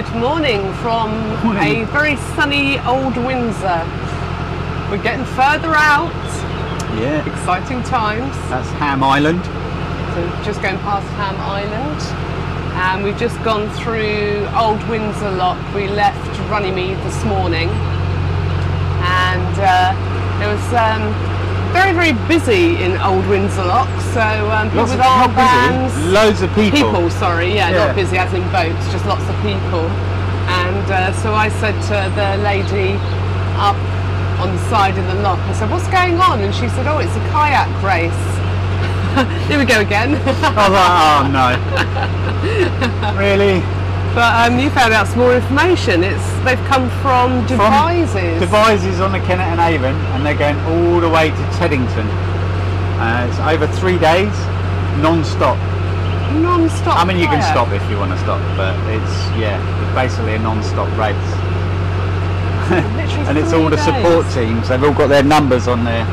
Good morning from a very sunny Old Windsor. We're getting further out. Yeah. Exciting times. That's Ham Island. So just going past Ham Island. And we've just gone through Old Windsor Lock. We left Runnymede this morning. And it was very, very busy in Old Windsor Lock. So people with armbands. Loads of people. Yeah, not busy as in boats, just lots of people. And so I said to the lady up on the side of the lock, I said, what's going on? And she said, oh, it's a kayak race. Here we go again. I was like, oh no. Really? But you found out some more information. They've come from Devizes. Devizes on the Kennet and Avon, and they're going all the way to Teddington. It's over 3 days, non-stop. Non-stop. I mean, you can stop if you want to stop, but it's basically a non-stop race. And it's all the support teams. They've all got their numbers on there,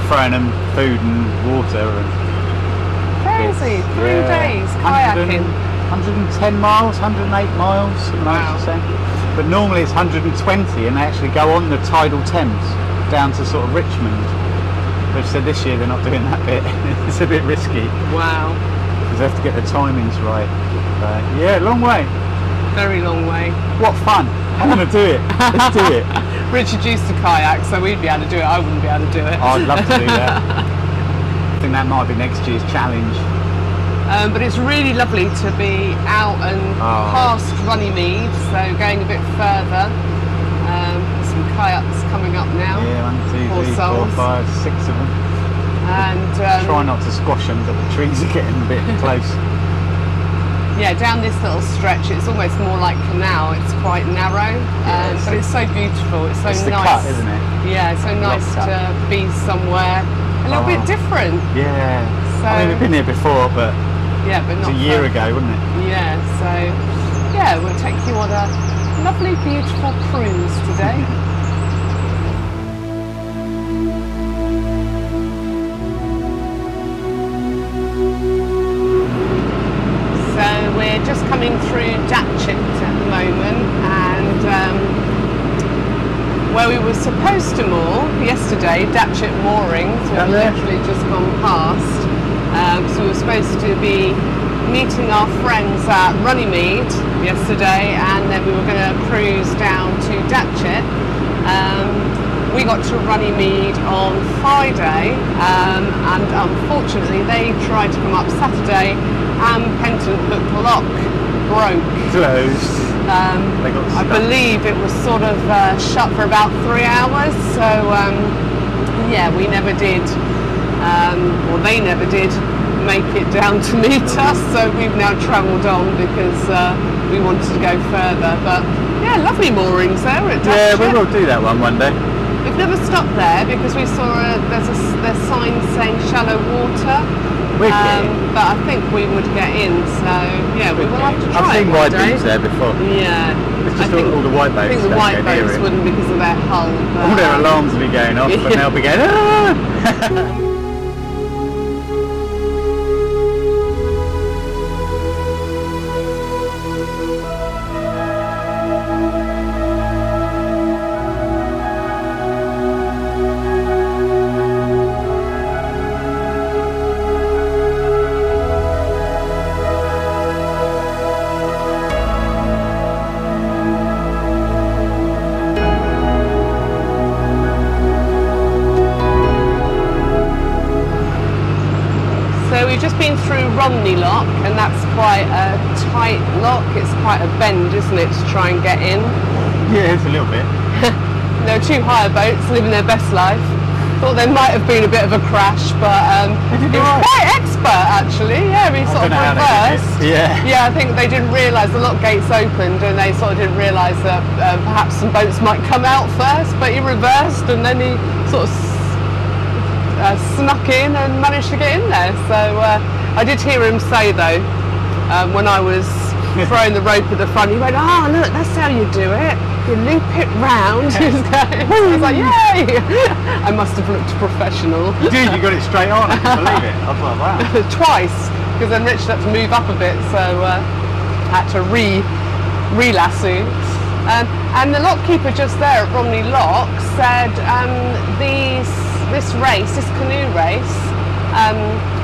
throwing them food and water. And crazy. 3 days kayaking. 110 miles, 108 miles, wow. But normally it's 120, and they actually go on the tidal Thames down to sort of Richmond. They've said this year they're not doing that bit. It's a bit risky. Wow. Because they have to get the timings right. But yeah, long way. Very long way. What fun. I want to do it. Let's do it. Richard used to kayak, so we'd be able to do it. I wouldn't be able to do it. Oh, I'd love to do that. I think that might be next year's challenge. But it's really lovely to be out and past Runnymede, so going a bit further. Some kayaks coming up now. Yeah, 1, 2, 3, 4, 5, 6 of them. And try not to squash them, but the trees are getting a bit close. Yeah, down this little stretch, it's almost more like canal. It's quite narrow, but it's so beautiful. It's so it's nice, the cut, isn't it? Yeah, it's so nice to be somewhere a little bit different. Yeah. So, I mean, we've been here before, but yeah, but not a year ago, wasn't it? Yeah. So yeah, we'll take you on a lovely, beautiful cruise today. So we're just coming through Datchet at the moment, and where we were supposed to moor yesterday, Datchet moorings, we've literally just gone past. So we were supposed to be meeting our friends at Runnymede yesterday, and then we were going to cruise down to Datchet. We got to Runnymede on Friday, and unfortunately they tried to come up Saturday, and Penton Hook Lock broke. Closed. I believe it was sort of shut for about 3 hours, so yeah, we never did, or they never did make it down to meet us, so we've now travelled on because we wanted to go further. But yeah, lovely moorings there at Datchet. Yeah, we will do that one day. We've never stopped there because we saw there's sign saying shallow water, but I think we would get in, so yeah, we will have to try. I've seen Widebeams there before. Yeah. It's just all the white boats. I think the white boats wouldn't because of their hull. All their alarms will be going off, and they'll be going, ah! We've just been through Romney Lock, and that's quite a tight lock. It's quite a bend, isn't it, to try and get in? Yeah, it's a little bit. There were 2 hire boats living their best life. Thought there might have been a bit of a crash, but he was quite expert actually. Yeah, he sort of reversed. Yeah, I think they didn't realise the lock gates opened, and they sort of didn't realise that perhaps some boats might come out first, but he reversed, and then he sort of snuck in and managed to get in there. So I did hear him say though, when I was throwing the rope at the front, he went, oh look, that's how you do it, you loop it round. I was like, yay! I must have looked professional. You did, you got it straight on, I can't believe it. I was like, wow. Twice, because then Richard had to move up a bit, so I had to re-lasso. And the lockkeeper just there at Romney Lock said this canoe race,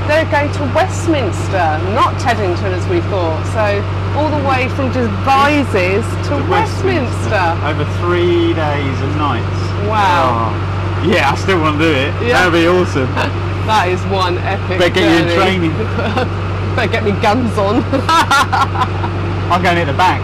they're going to Westminster, not Teddington as we thought. So all the way from Devizes to Westminster. Over 3 days and nights. Wow. Oh. Yeah, I still want to do it. Yeah. That'd be awesome. That is one epic Better get you in training. Better get me guns on. I'm going at the back.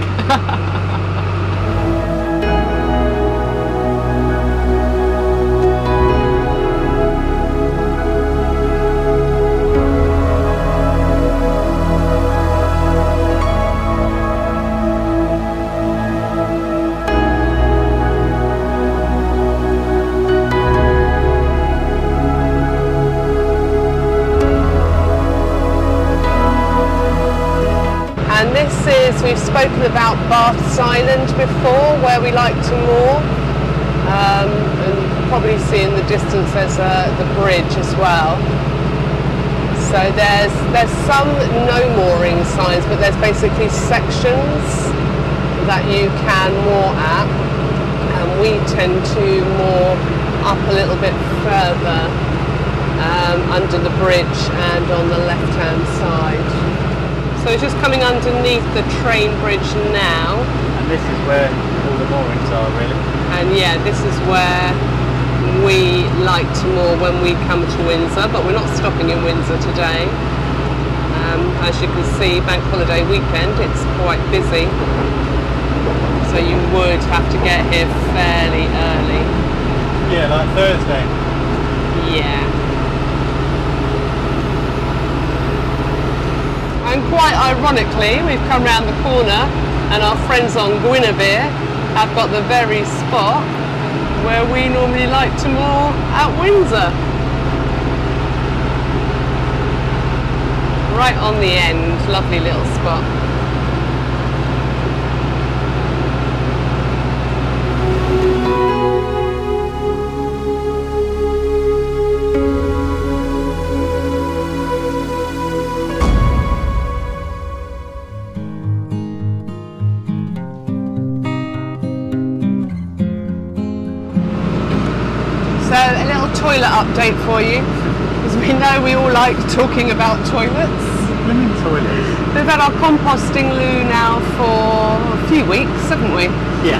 We've spoken about Bath's Island before, where we like to moor, and probably see in the distance there's the bridge as well. So there's some no mooring signs, but there's basically sections that you can moor at, and we tend to moor up a little bit further under the bridge and on the left hand side. So it's just coming underneath the train bridge now. And this is where all the moorings are, really. And yeah, this is where we like to moor when we come to Windsor, but we're not stopping in Windsor today. As you can see, bank holiday weekend, it's quite busy. So you would have to get here fairly early. Yeah, like Thursday. Yeah. And quite ironically, we've come round the corner and our friends on Guinevere have got the very spot where we normally like to moor at Windsor. Right on the end, lovely little spot. Toilet update for you, because we know we all like talking about toilets. Toilets. We've had our composting loo now for a few weeks, haven't we? Yeah.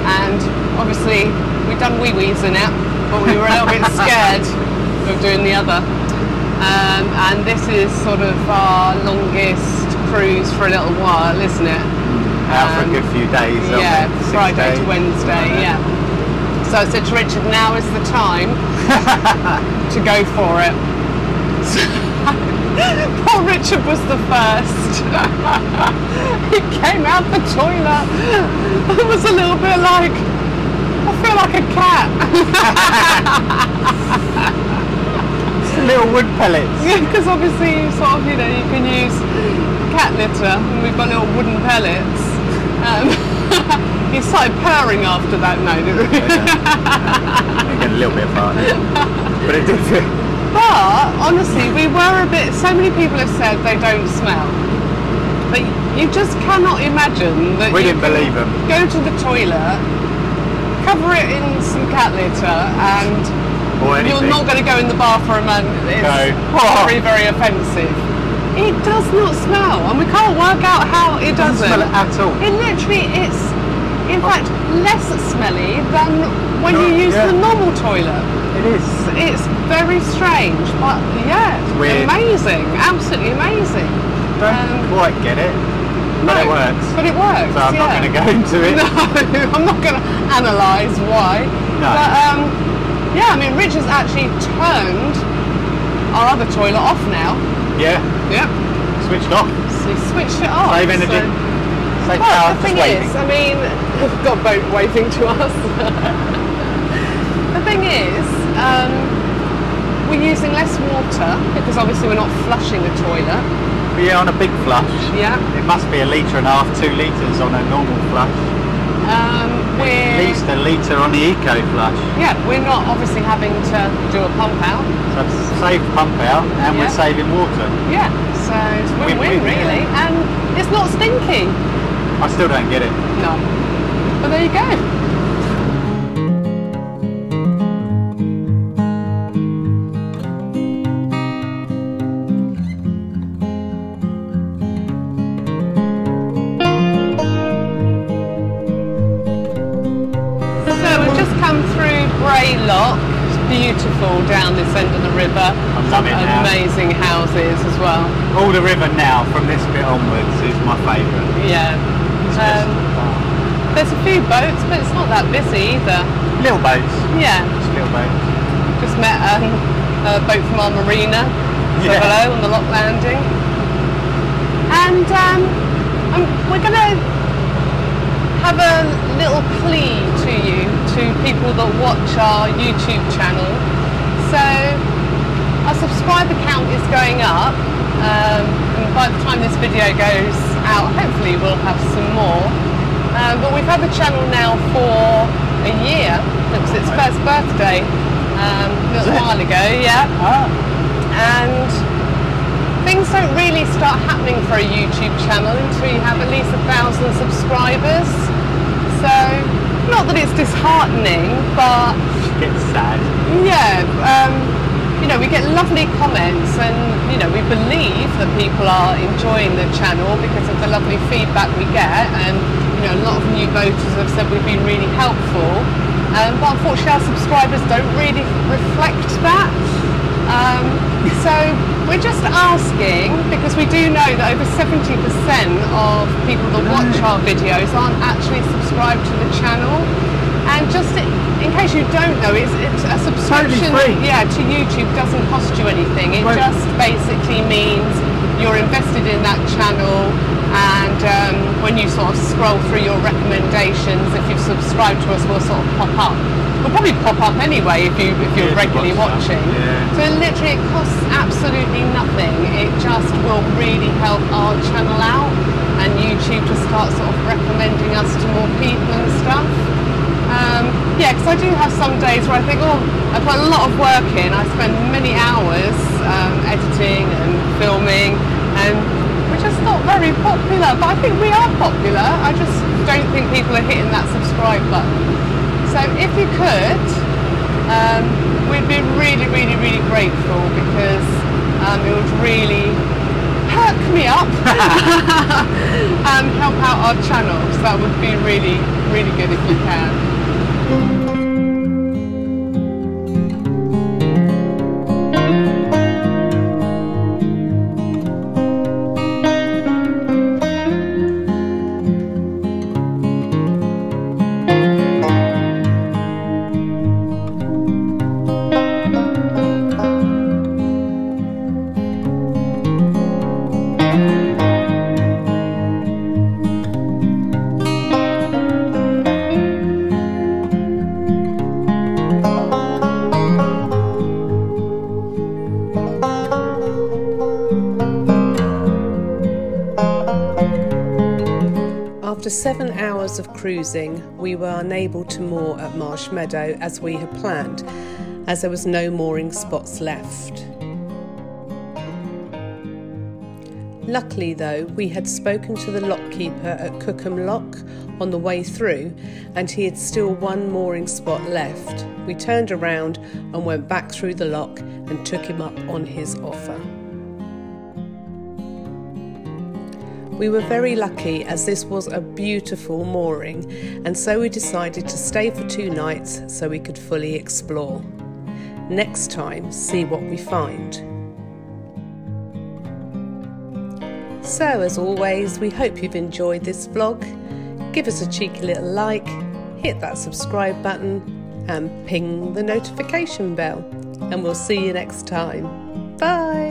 And obviously we've done wee-wees in it, but we were a little bit scared of doing the other. And this is sort of our longest cruise for a little while, isn't it? Out for a good few days. Yeah, Friday to Wednesday, yeah. So I said to Richard, now is the time to go for it. Poor Richard was the first. He came out the toilet. It was a little bit like, I feel like a cat. Little wood pellets. Yeah, because obviously sort of, you know, you can use cat litter, and we've got little wooden pellets. He started purring after that, no, didn't we? You get a little bit far, but it did feel. But honestly, we were a bit. So many people have said they don't smell, but you just cannot imagine that. We didn't believe them. Go to the toilet, cover it in some cat litter, and you're not going to go in the bathroom, and it's very, very offensive. It does not smell, and we can't work out how it doesn't. Smell it at all. It literally, it's in fact less smelly than when you use the normal toilet. It is. It's very strange, but yeah, it's weird. Amazing, absolutely amazing. Don't quite get it, but it works. But it works. So I'm not going to go into it. No, I'm not going to analyse why. No. But yeah, I mean, Rich has actually turned our other toilet off now. Yeah. Yep. Switched off. So he switched it off. Save energy. Save power. The thing is, I mean, we've got a boat waving to us. The thing is, we're using less water because obviously we're not flushing the toilet. But yeah, on a big flush. Yeah. It must be 1.5 litres, 2 litres on a normal flush. We're at least 1 litre on the eco flush. Yeah, we're not obviously having to do a pump out. So save pump out and we're saving water. Yeah, so it's win-win really, and it's not stinky. I still don't get it. No. But there you go. Beautiful down this end of the river. I love it now. Amazing houses as well. All the river now from this bit onwards is my favourite. Yeah. There's a few boats, but it's not that busy either. Little boats. Yeah. Just little boats. Just met a boat from our marina. So hello on the lock landing. And we're going to have a little plea to you, to people that watch our YouTube channel. So our subscriber count is going up, and by the time this video goes out, hopefully we'll have some more. But we've had the channel now for a year. It was its first birthday a little while ago, yeah. And things don't really start happening for a YouTube channel until you have at least 1,000 subscribers. So, not that it's disheartening, but it's sad. Yeah, you know, we get lovely comments, and you know, we believe that people are enjoying the channel because of the lovely feedback we get, and you know, a lot of new voters have said we've been really helpful. But unfortunately, our subscribers don't really reflect that. So we're just asking, because we do know that over 70% of people that watch our videos aren't actually subscribed to the channel. And just in case you don't know, it's a subscription, yeah, to YouTube doesn't cost you anything. It just basically means you're invested in that channel, and when you sort of scroll through your recommendations, if you've subscribed to us, we'll sort of pop up. We'll probably pop up anyway if you're regularly watching. Yeah. So literally it costs absolutely nothing. It just will really help our channel out, and YouTube to start sort of recommending us to more people and stuff. Yeah, because I do have some days where I think, oh, I put a lot of work in. I spend many hours editing and filming, and we're just not very popular. But I think we are popular. I just don't think people are hitting that subscribe button. So if you could, we'd be really, really, really grateful, because it would really perk me up and help out our channel. So that would be really, really good if you can. After 7 hours of cruising, we were unable to moor at Marsh Meadow as we had planned, as there was no mooring spots left. Luckily though, we had spoken to the lockkeeper at Cookham Lock on the way through, and he had still one mooring spot left. We turned around and went back through the lock and took him up on his offer. We were very lucky, as this was a beautiful mooring, and so we decided to stay for 2 nights so we could fully explore. Next time, see what we find. So as always, we hope you've enjoyed this vlog. Give us a cheeky little like, hit that subscribe button and ping the notification bell, and we'll see you next time. Bye!